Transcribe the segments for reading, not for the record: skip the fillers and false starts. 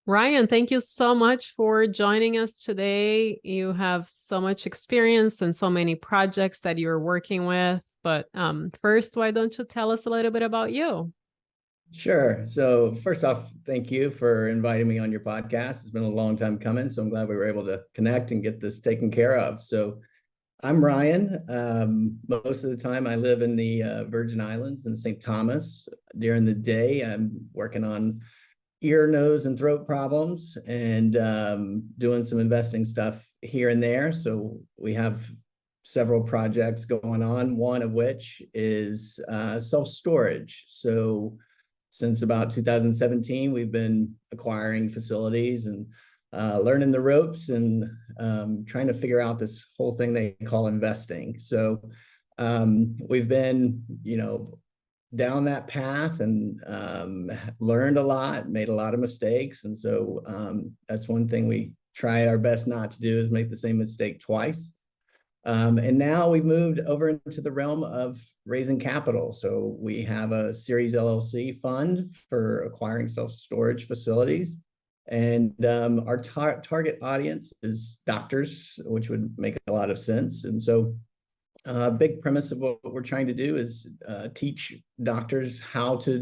Ryan, thank you so much for joining us today. You have so much experience and so many projects that you're working with. But first, why don't you tell us a little bit about you? Sure. So first off, thank you for inviting me on your podcast. It's been a long time coming, so I'm glad we were able to connect and get this taken care of. So I'm Ryan. Most of the time, I live in the Virgin Islands in St. Thomas. During the day, I'm working on ear, nose, and throat problems and doing some investing stuff here and there. So we have several projects going on, one of which is self-storage. So since about 2017, we've been acquiring facilities and learning the ropes and trying to figure out this whole thing they call investing. So we've been, down that path and learned a lot, made a lot of mistakes. And so that's one thing we try our best not to do is make the same mistake twice. And now we've moved over into the realm of raising capital. So we have a Series LLC fund for acquiring self-storage facilities. And our target audience is doctors, which would make a lot of sense. And so a big premise of what we're trying to do is teach doctors how to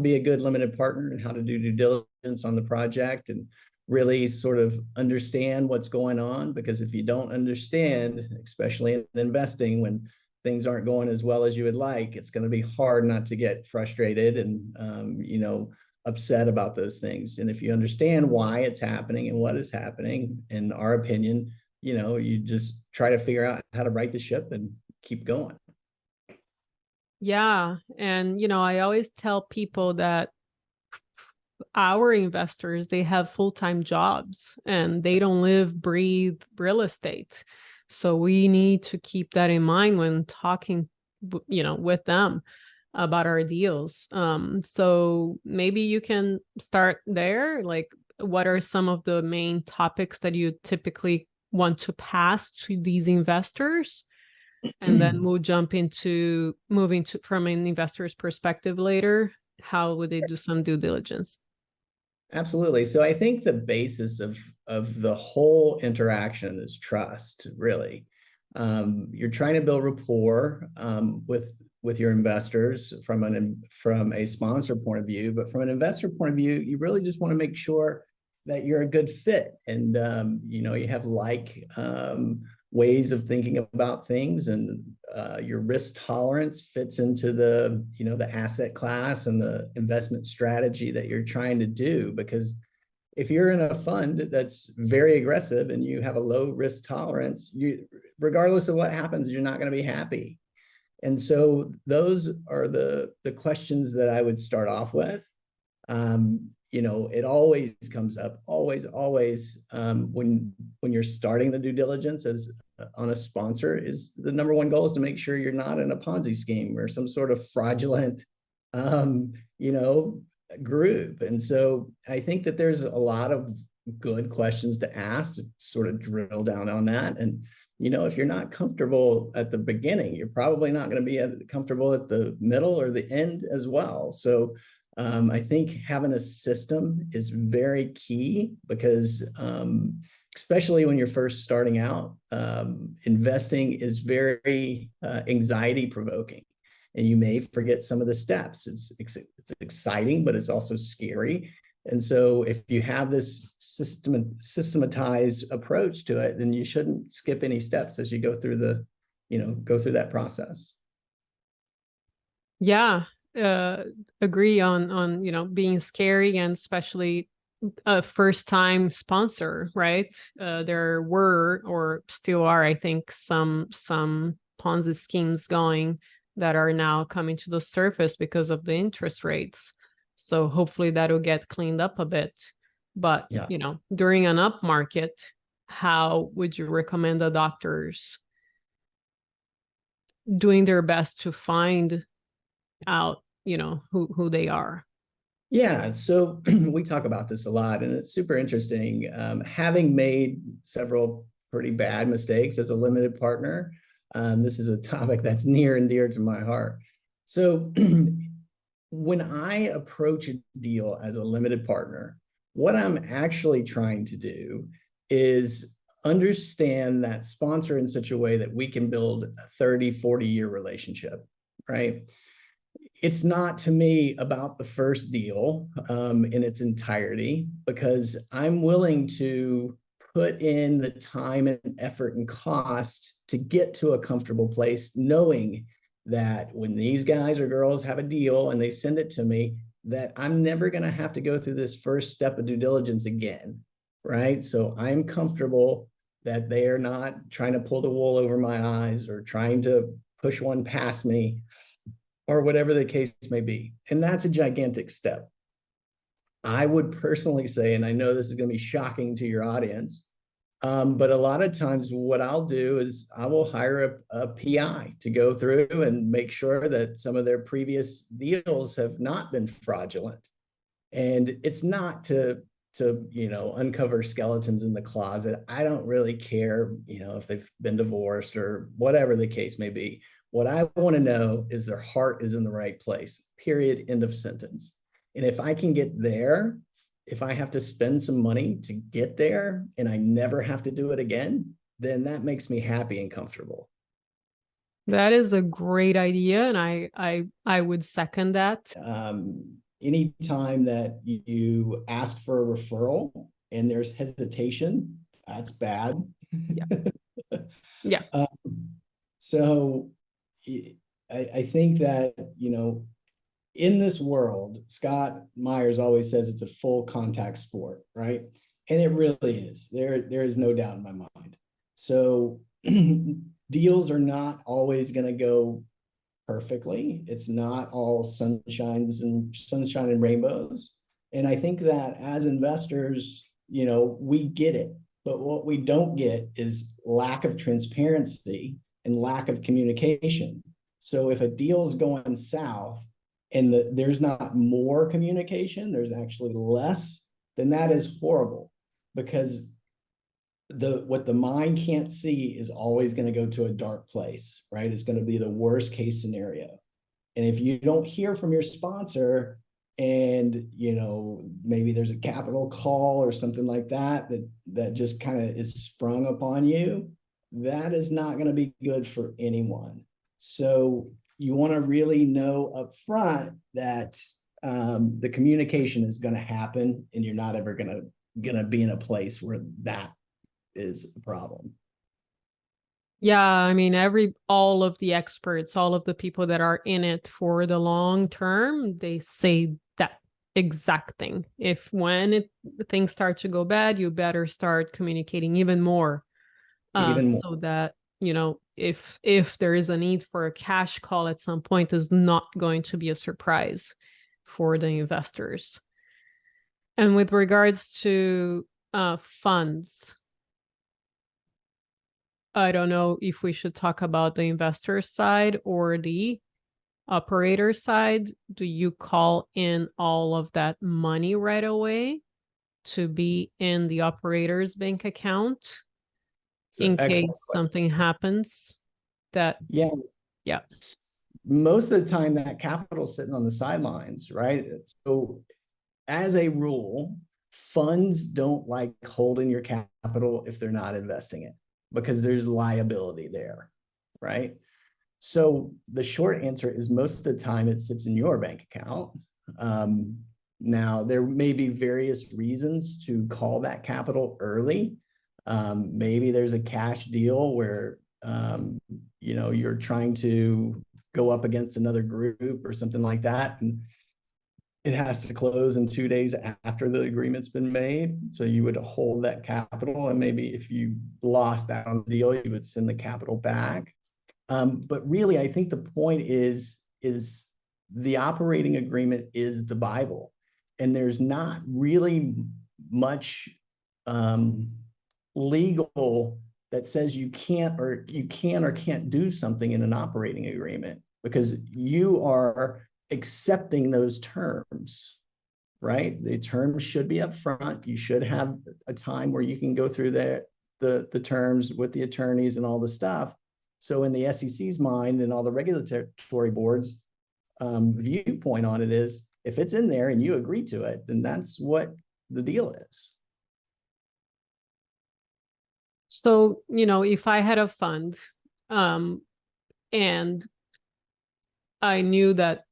be a good limited partner and how to do due diligence on the project and really sort of understand what's going on. Because if you don't understand, especially in investing, when things aren't going as well as you would like, it's going to be hard not to get frustrated and upset about those things. And if you understand why it's happening and what is happening, in our opinion, you just try to figure out how to right the ship and keep going. Yeah. And, I always tell people that our investors, they have full-time jobs and they don't live, breathe real estate. So we need to keep that in mind when talking, with them about our deals. So maybe you can start there. Like, what are some of the main topics that you typically want to pass to these investors? And then we'll jump into moving to from an investor's perspective later. How would they do some due diligence? Absolutely. So I think the basis of the whole interaction is trust, really. You're trying to build rapport with your investors from a sponsor point of view, but from an investor point of view, you really just want to make sure that you're a good fit and you have ways of thinking about things, and your risk tolerance fits into the asset class and the investment strategy that you're trying to do. Because if you're in a fund that's very aggressive and you have a low risk tolerance, regardless of what happens, you're not going to be happy. And so those are the questions that I would start off with. It always comes up, always, when you're starting the due diligence as on a sponsor, is the number one goal is to make sure you're not in a Ponzi scheme or some sort of fraudulent, um, you know, group. And so I think that there's a lot of good questions to ask to sort of drill down on that. And if you're not comfortable at the beginning, you're probably not going to be comfortable at the middle or the end as well. So I think having a system is very key because especially when you're first starting out, investing is very anxiety provoking. And you may forget some of the steps. It's exciting, but it's also scary. And so if you have this systematized approach to it, then you shouldn't skip any steps as you go through that process. Yeah, agree on being scary, and especially a first time sponsor, right? There were or still are, I think, some Ponzi schemes going that are now coming to the surface because of the interest rates. So hopefully that'll get cleaned up a bit. But Yeah. during an up market, how would you recommend the doctors doing their best to find out, who they are? Yeah, so we talk about this a lot, and it's super interesting. Having made several pretty bad mistakes as a limited partner, this is a topic that's near and dear to my heart. So when I approach a deal as a limited partner, what I'm actually trying to do is understand that sponsor in such a way that we can build a 30, 40-year relationship, right? It's not, to me, about the first deal in its entirety, because I'm willing to put in the time and effort and cost to get to a comfortable place, knowing that when these guys or girls have a deal and they send it to me, that I'm never going to have to go through this first step of due diligence again, right? So I'm comfortable that they are not trying to pull the wool over my eyes or trying to push one past me, or whatever the case may be. And that's a gigantic step. I would personally say, and I know this is going to be shocking to your audience, but a lot of times what I'll do is I will hire a PI to go through and make sure that some of their previous deals have not been fraudulent. And it's not to uncover skeletons in the closet. I don't really care, if they've been divorced or whatever the case may be. What I want to know is their heart is in the right place, period, end of sentence. And if I can get there, if I have to spend some money to get there and I never have to do it again, then that makes me happy and comfortable. That is a great idea, and I would second that. Anytime that you ask for a referral and there's hesitation, that's bad. Yeah. Yeah. So I think that, in this world, Scott Myers always says it's a full contact sport, right? And it really is. There is no doubt in my mind. So deals are not always going to go perfectly. It's not all sunshine and rainbows. And I think that as investors, we get it. But what we don't get is lack of transparency and lack of communication. So if a deal's going south and there's not more communication, there's actually less, then that is horrible, because what the mind can't see is always going to go to a dark place, right? It's going to be the worst case scenario. And if you don't hear from your sponsor, and maybe there's a capital call or something like that just kind of is sprung upon you, that is not going to be good for anyone. So you want to really know up front that the communication is going to happen, and you're not ever going to be in a place where that is a problem. Yeah, I mean, all of the experts, all of the people that are in it for the long term, they say that exact thing. If when things start to go bad, you better start communicating even more, Even more. so that if there is a need for a cash call at some point, is not going to be a surprise for the investors. And with regards to funds, I don't know if we should talk about the investor side or the operator side. Do you call in all of that money right away to be in the operator's bank account in case something happens? Yeah. Yeah. Most of the time that capital's sitting on the sidelines, right? So as a rule, funds don't like holding your capital if they're not investing it, because there's liability there, right? So the short answer is most of the time it sits in your bank account. Now, there may be various reasons to call that capital early. Maybe there's a cash deal where you're trying to go up against another group or something like that, and it has to close in 2 days after the agreement's been made. So you would hold that capital, and maybe if you lost that on the deal, you would send the capital back. But really, I think the point is the operating agreement is the Bible, and there's not really much legal that says you can or can't do something in an operating agreement, because you are accepting those terms, right? The terms should be up front. You should have a time where you can go through the terms with the attorneys and all the stuff. So in the SEC's mind and all the regulatory boards, viewpoint on it is, if it's in there and you agree to it, then that's what the deal is. So, if I had a fund, and I knew that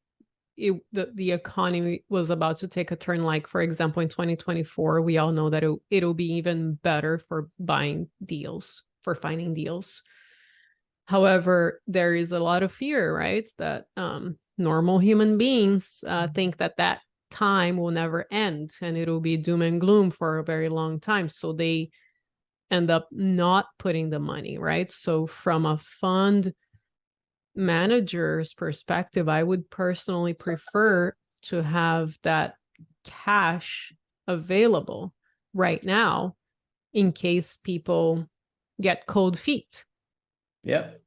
the economy was about to take a turn, like, for example, in 2024, we all know that it'll be even better for buying deals, for finding deals. However, there is a lot of fear, right? That normal human beings think that time will never end and it'll be doom and gloom for a very long time. So they end up not putting the money, right? So from a fund manager's perspective, I would personally prefer to have that cash available right now in case people get cold feet. Yep.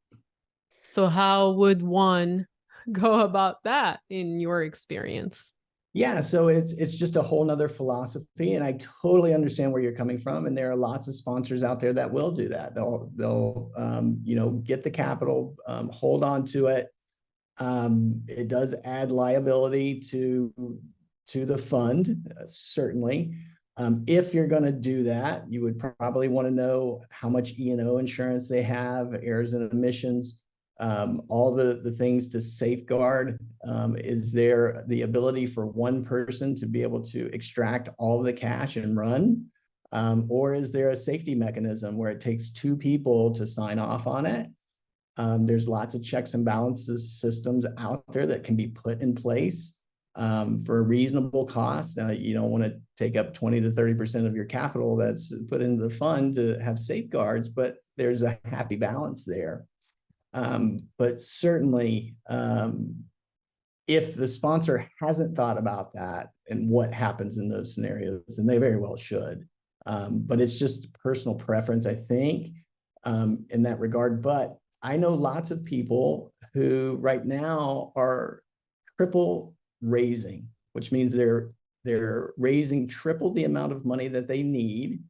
So how would one go about that in your experience? Yeah, so it's just a whole nother philosophy, and I totally understand where you're coming from. And there are lots of sponsors out there that will do that. They'll get the capital, hold on to it. It does add liability to the fund, certainly. If you're going to do that, you would probably want to know how much E&O insurance they have, errors and omissions, all the things to safeguard. Is there the ability for one person to be able to extract all of the cash and run? Or is there a safety mechanism where it takes two people to sign off on it? There's lots of checks and balances systems out there that can be put in place for a reasonable cost. Now, you don't want to take up 20 to 30% of your capital that's put into the fund to have safeguards, but there's a happy balance there. But certainly, if the sponsor hasn't thought about that and what happens in those scenarios, and they very well should, but it's just personal preference, I think, in that regard. But I know lots of people who right now are triple raising, which means they're raising triple the amount of money that they need,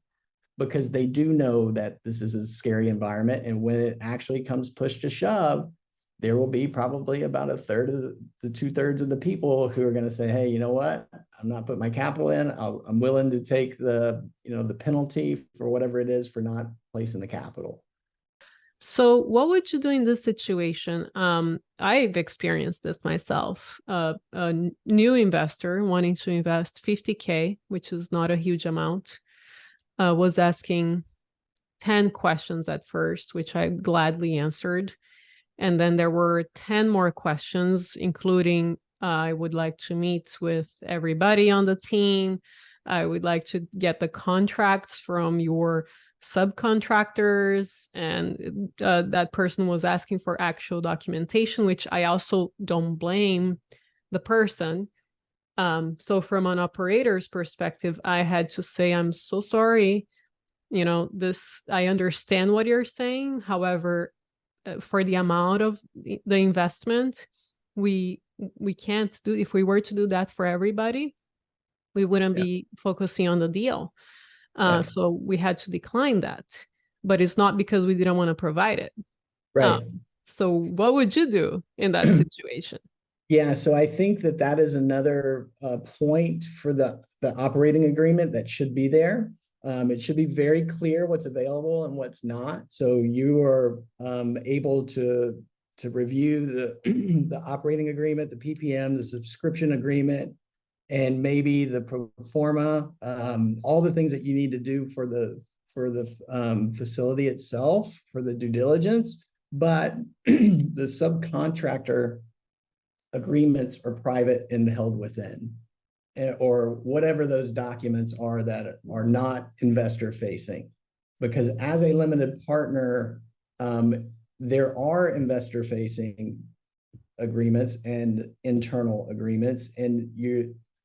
because they do know that this is a scary environment. And when it actually comes push to shove, there will be probably about a third of the 2/3 of the people who are going to say, hey, you know what? I'm not putting my capital in. I'm willing to take the penalty for whatever it is for not placing the capital. So what would you do in this situation? I've experienced this myself. A new investor wanting to invest 50K, which is not a huge amount, was asking 10 questions at first, which I gladly answered. And then there were 10 more questions, including I would like to meet with everybody on the team. I would like to get the contracts from your subcontractors. And that person was asking for actual documentation, which I also don't blame the person. So from an operator's perspective, I had to say, I'm so sorry. I understand what you're saying. However, for the amount of the investment, we can't do. If we were to do that for everybody, we wouldn't be focusing on the deal. Right. So we had to decline that. But it's not because we didn't want to provide it. Right. So what would you do in that situation? Yeah, so I think that is another point for the operating agreement that should be there. It should be very clear what's available and what's not. So you are able to review the the operating agreement, the PPM, the subscription agreement, and maybe the pro forma, all the things that you need to do for the facility itself, for the due diligence. But the subcontractor agreements are private and held within, or whatever those documents are that are not investor facing. Because as a limited partner, there are investor facing agreements and internal agreements, and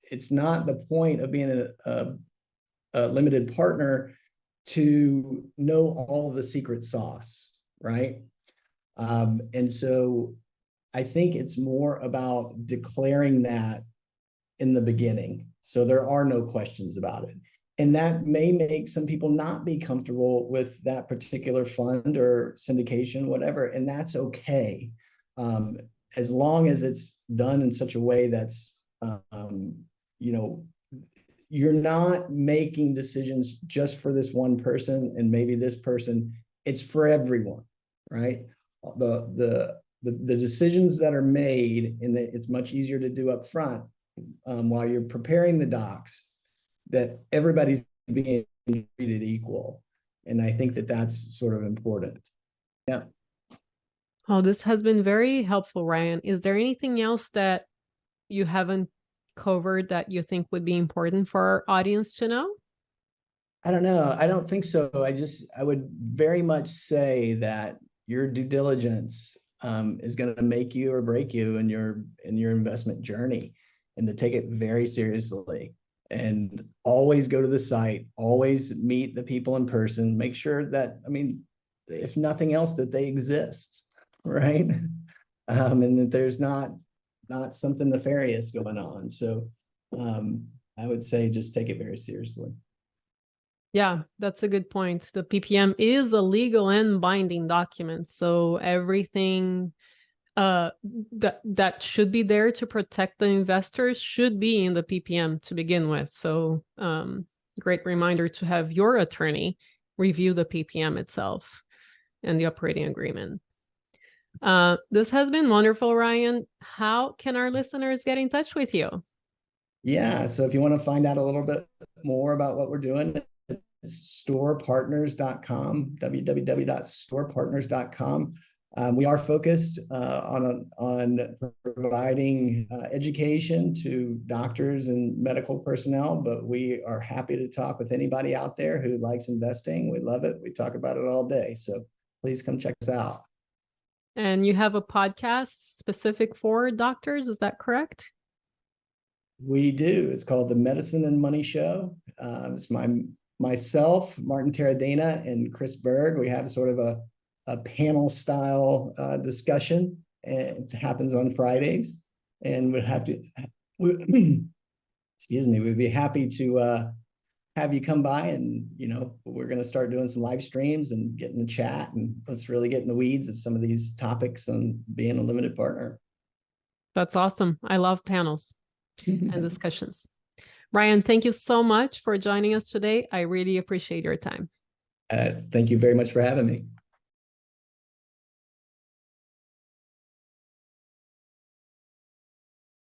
it's not the point of being a limited partner to know all of the secret sauce, right? And so I think it's more about declaring that in the beginning, so there are no questions about it. And that may make some people not be comfortable with that particular fund or syndication, whatever, and that's okay. as long as it's done in such a way that's, you know, you're not making decisions just for this one person and maybe this person, it's for everyone, right? The decisions that are made, and it's much easier to do up front while you're preparing the docs, that everybody's being treated equal. And I think that that's sort of important. Yeah. Oh, this has been very helpful, Ryan. Is there anything else that you haven't covered that you think would be important for our audience to know? I don't know. I don't think so. I would very much say that your due diligence is going to make you or break you in your investment journey, and to take it very seriously. And always go to the site, always meet the people in person, make sure that, I mean, if nothing else, that they exist, right? And that there's not something nefarious going on. So I would say just take it very seriously. Yeah, that's a good point. The PPM is a legal and binding document, so everything that should be there to protect the investors should be in the PPM to begin with. So great reminder to have your attorney review the PPM itself and the operating agreement. This has been wonderful, Ryan. How can our listeners get in touch with you? Yeah, so if you want to find out a little bit more about what we're doing, it's storpartners.com, www.storpartners.com. We are focused on providing education to doctors and medical personnel, but we are happy to talk with anybody out there who likes investing. We love it. We talk about it all day. So please come check us out. And you have a podcast specific for doctors, is that correct? We do. It's called The Medicine and Money Show. It's myself, Martin Terradena, and Chris Berg. We have sort of a panel style discussion, and it happens on Fridays. And excuse me, we'd be happy to have you come by, and we're going to start doing some live streams and get in the chat, and let's really get in the weeds of some of these topics on being a limited partner. That's awesome. I love panels and discussions. Ryan, thank you so much for joining us today. I really appreciate your time. Thank you very much for having me.